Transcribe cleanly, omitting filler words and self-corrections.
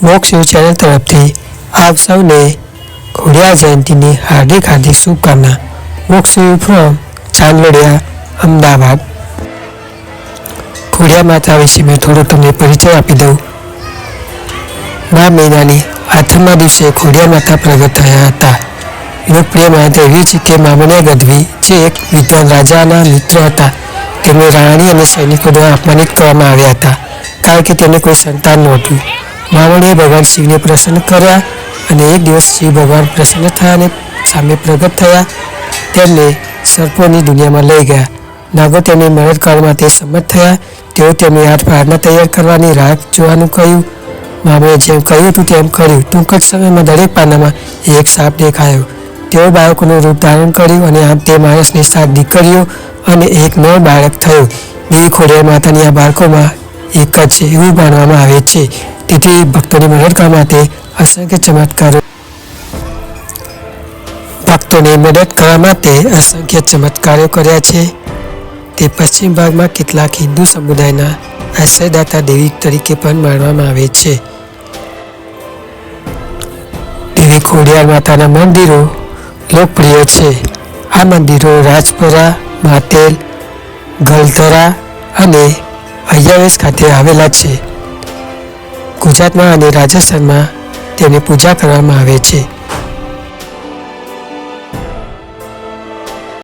મોક્ષ you channel તરફથી આપ સૌને ખોડિયાર જયંતીની હાર્દિક શુભકામના. મોક્ષ યુ ફ્રોમ ચાંદલોડિયા, અમદાવાદ. ખોડિયાર માતા વિશે મેં થોડો તમને પરિચય આપી દઉં. મા મહિનાની આઠમના દિવસે ખોડિયાર માતા પ્રગટ થયા હતા. લોકપ્રિય માન્યતા એવી છે કે મામણિયા ગઢવી જે એક વિદ્વાન રાજાના મિત્ર હતા, તેમને રાણી અને સૈનિકો દ્વારા અપમાનિત કરવામાં આવ્યા હતા, કારણ કે તેમને કોઈ સંતાન નહોતું. મામણીએ ભગવાન શિવને પ્રસન્ન કર્યા અને એક દિવસ શિવ ભગવાન પ્રસન્ન થયા અને સામે પ્રગટ થયા. તેમને સર્પોની દુનિયામાં લઈ ગયા. નાગો તેમની મદદ કરવા માટે સંમત થયા. તેઓ તેમની આઠ પ્રાર્થના તૈયાર કરવાની રાહ જોવાનું કહ્યું. મામણીએ જેમ કહ્યું હતું તેમ કર્યું. ટૂંક જ સમયમાં દરેક પાનામાં એક સાપ દેખાયો. તેઓ બાળકોનું રૂપ ધારણ કર્યું અને આમ તે માણસની 7 દીકરીઓ અને એક નર બાળક થયું. દેવી ખોડિયાર માતાની આ બાળકોમાં એક જ છે એવું માનવામાં આવે છે. તેથી ભક્તોની મદદ કરવા માટે અસંખ્ય ચમત્કારો કર્યા છે. તે પશ્ચિમ ભાગમાં કેટલાક હિન્દુ સમુદાયના આશ્રયદાતા દેવી તરીકે પણ માનવામાં આવે છે. દેવી ખોડિયાર માતાના મંદિરો લોકપ્રિય છે. આ મંદિરો રાજપરા, માટેલ, ગલધરા અને અય્યાવેશ ખાતે આવેલા છે. ગુજરાતમાં અને રાજસ્થાનમાં તેની પૂજા કરવામાં આવે છે.